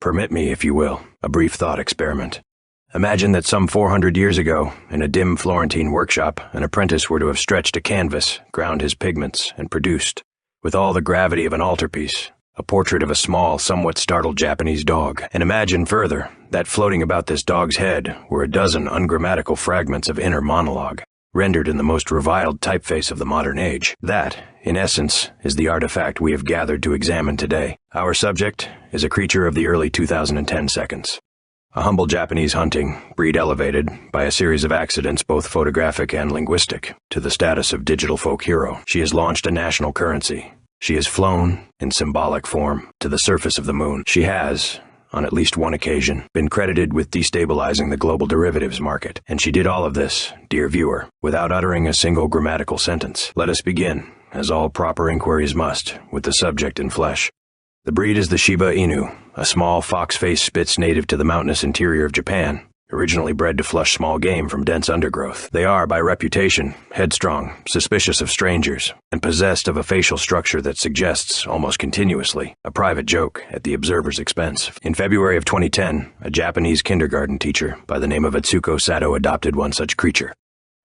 Permit me, if you will, a brief thought experiment. Imagine that some 400 years ago, in a dim Florentine workshop, an apprentice were to have stretched a canvas, ground his pigments, and produced, with all the gravity of an altarpiece, a portrait of a small, somewhat startled Japanese dog. And imagine further that floating about this dog's head were a dozen ungrammatical fragments of inner monologue, rendered in the most reviled typeface of the modern age. That, in essence, is the artifact we have gathered to examine today. Our subject is a creature of the early 2010 seconds. A humble Japanese hunting breed elevated, by a series of accidents both photographic and linguistic, to the status of digital folk hero. She has launched a national currency. She has flown, in symbolic form, to the surface of the moon. She has, on at least one occasion, been credited with destabilizing the global derivatives market. And she did all of this, dear viewer, without uttering a single grammatical sentence. Let us begin, as all proper inquiries must, with the subject in flesh. The breed is the Shiba Inu, a small fox-faced Spitz native to the mountainous interior of Japan, originally bred to flush small game from dense undergrowth. They are, by reputation, headstrong, suspicious of strangers, and possessed of a facial structure that suggests, almost continuously, a private joke at the observer's expense. In February of 2010, a Japanese kindergarten teacher by the name of Atsuko Sato adopted one such creature.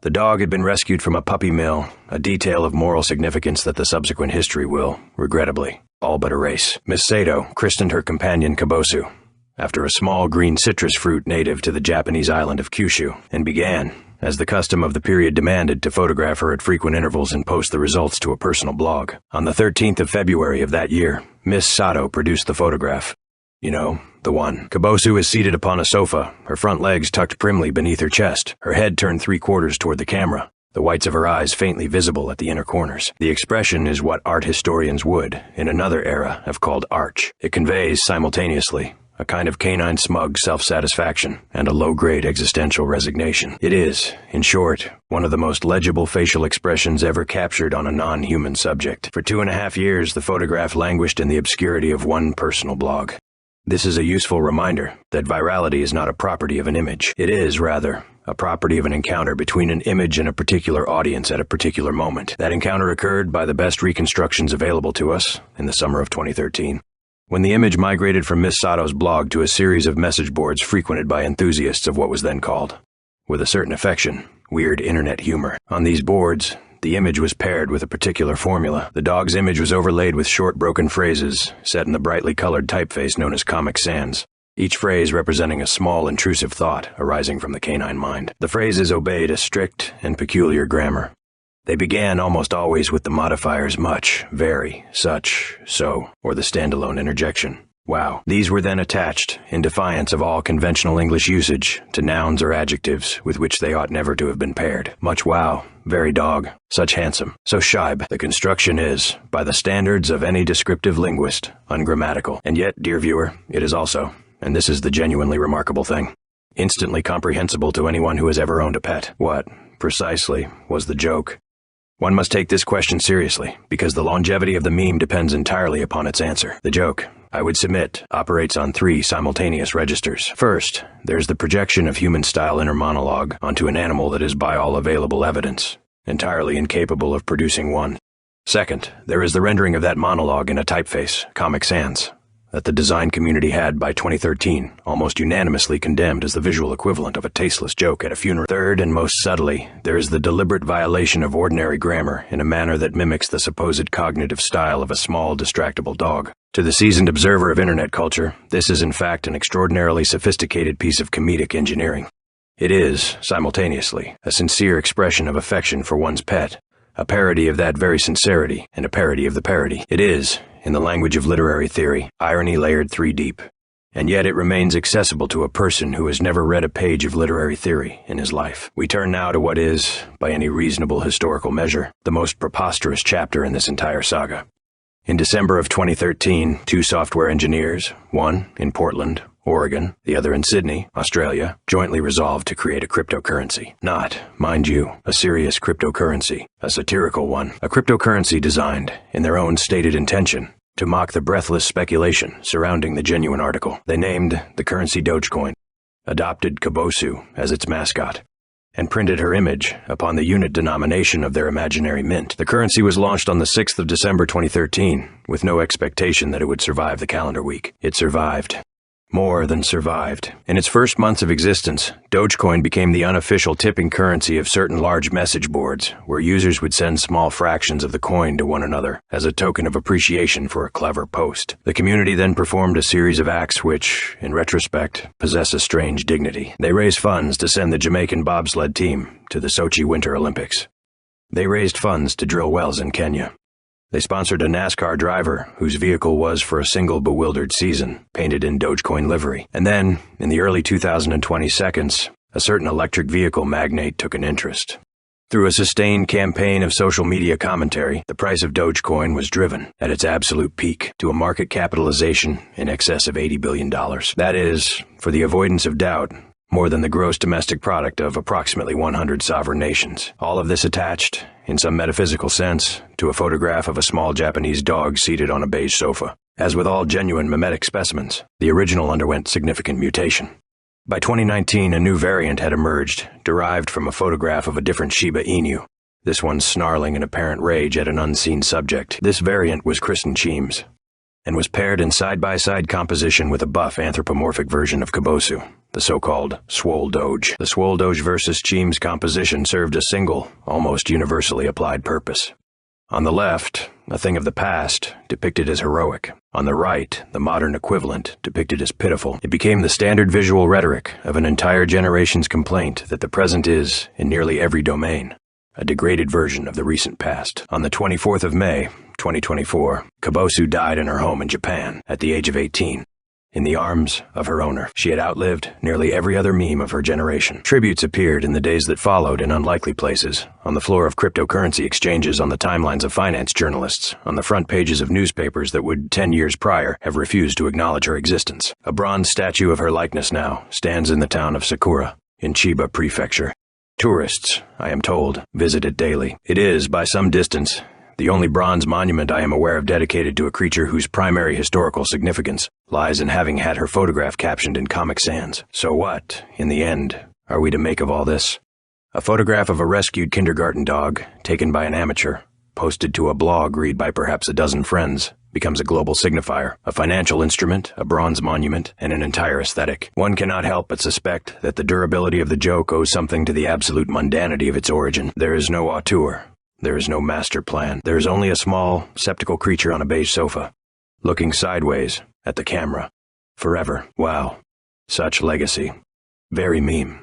The dog had been rescued from a puppy mill, a detail of moral significance that the subsequent history will, regrettably, all but erase. Miss Sato christened her companion Kabosu, after a small green citrus fruit native to the Japanese island of Kyushu, and began, as the custom of the period demanded, to photograph her at frequent intervals and post the results to a personal blog. On the 13th of February of that year, Miss Sato produced the photograph. You know, the one. Kabosu is seated upon a sofa, her front legs tucked primly beneath her chest, her head turned 3/4 toward the camera, the whites of her eyes faintly visible at the inner corners. The expression is what art historians would, in another era, have called arch. It conveys, simultaneously, a kind of canine smug self-satisfaction and a low-grade existential resignation. It is, in short, one of the most legible facial expressions ever captured on a non-human subject. For 2.5 years, the photograph languished in the obscurity of one personal blog. This is a useful reminder that virality is not a property of an image. It is, rather, a property of an encounter between an image and a particular audience at a particular moment. That encounter occurred, by the best reconstructions available to us, in the summer of 2013. When the image migrated from Miss Sato's blog to a series of message boards frequented by enthusiasts of what was then called, with a certain affection, weird internet humor. On these boards, the image was paired with a particular formula. The dog's image was overlaid with short broken phrases, set in the brightly colored typeface known as Comic Sans, each phrase representing a small intrusive thought arising from the canine mind. The phrases obeyed a strict and peculiar grammar. They began almost always with the modifiers much, very, such, so, or the standalone interjection, wow. These were then attached, in defiance of all conventional English usage, to nouns or adjectives with which they ought never to have been paired. Much wow, very dog, such handsome, so shibe. The construction is, by the standards of any descriptive linguist, ungrammatical. And yet, dear viewer, it is also, and this is the genuinely remarkable thing, instantly comprehensible to anyone who has ever owned a pet. What, precisely, was the joke? One must take this question seriously, because the longevity of the meme depends entirely upon its answer. The joke, I would submit, operates on 3 simultaneous registers. First, there's the projection of human-style inner monologue onto an animal that is, by all available evidence, entirely incapable of producing one. Second, there is the rendering of that monologue in a typeface, Comic Sans, that the design community had, by 2013, almost unanimously condemned as the visual equivalent of a tasteless joke at a funeral. Third, and most subtly, there is the deliberate violation of ordinary grammar in a manner that mimics the supposed cognitive style of a small, distractible dog. To the seasoned observer of internet culture, this is in fact an extraordinarily sophisticated piece of comedic engineering. It is, simultaneously, a sincere expression of affection for one's pet, a parody of that very sincerity, and a parody of the parody. It is, in the language of literary theory, irony layered 3 deep. And yet it remains accessible to a person who has never read a page of literary theory in his life. We turn now to what is, by any reasonable historical measure, the most preposterous chapter in this entire saga. In December of 2013, 2 software engineers, one in Portland, Oregon, the other in Sydney, Australia, jointly resolved to create a cryptocurrency. Not, mind you, a serious cryptocurrency, a satirical one. A cryptocurrency designed, in their own stated intention, to mock the breathless speculation surrounding the genuine article. They named the currency Dogecoin, adopted Kabosu as its mascot, and printed her image upon the unit denomination of their imaginary mint. The currency was launched on the 6th of December 2013, with no expectation that it would survive the calendar week. It survived. more than survived. In its first months of existence, Dogecoin became the unofficial tipping currency of certain large message boards, where users would send small fractions of the coin to one another as a token of appreciation for a clever post. The community then performed a series of acts which, in retrospect, possess a strange dignity. They raised funds to send the Jamaican bobsled team to the Sochi Winter Olympics. They raised funds to drill wells in Kenya. They sponsored a NASCAR driver whose vehicle was for a single bewildered season, painted in Dogecoin livery. And then, in the early 2020 seconds, a certain electric vehicle magnate took an interest. Through a sustained campaign of social media commentary, the price of Dogecoin was driven, at its absolute peak, to a market capitalization in excess of $80 billion. That is, for the avoidance of doubt, more than the gross domestic product of approximately 100 sovereign nations. All of this attached, in some metaphysical sense, to a photograph of a small Japanese dog seated on a beige sofa. As with all genuine mimetic specimens, the original underwent significant mutation. By 2019, a new variant had emerged, derived from a photograph of a different Shiba Inu, this one snarling in apparent rage at an unseen subject. This variant was christened Cheems, and was paired in side-by-side composition with a buff anthropomorphic version of Kabosu, the so-called Swole Doge. The Swole Doge versus Cheems composition served a single, almost universally applied purpose. On the left, a thing of the past, depicted as heroic. On the right, the modern equivalent, depicted as pitiful. It became the standard visual rhetoric of an entire generation's complaint that the present is, in nearly every domain, a degraded version of the recent past. On the 24th of May, 2024, Kabosu died in her home in Japan at the age of 18, in the arms of her owner. She had outlived nearly every other meme of her generation. Tributes appeared in the days that followed in unlikely places, on the floor of cryptocurrency exchanges, on the timelines of finance journalists, on the front pages of newspapers that would, 10 years prior, have refused to acknowledge her existence. A bronze statue of her likeness now stands in the town of Sakura, in Chiba Prefecture. Tourists, I am told, visit it daily. It is, by some distance, the only bronze monument I am aware of dedicated to a creature whose primary historical significance lies in having had her photograph captioned in Comic Sans. So what, in the end, are we to make of all this? A photograph of a rescued kindergarten dog, taken by an amateur, posted to a blog read by perhaps a dozen friends, becomes a global signifier, a financial instrument, a bronze monument, and an entire aesthetic. One cannot help but suspect that the durability of the joke owes something to the absolute mundanity of its origin. There is no auteur. There is no master plan. There is only a small, sceptical creature on a beige sofa, looking sideways at the camera. Forever. Wow. Such legacy. Very meme.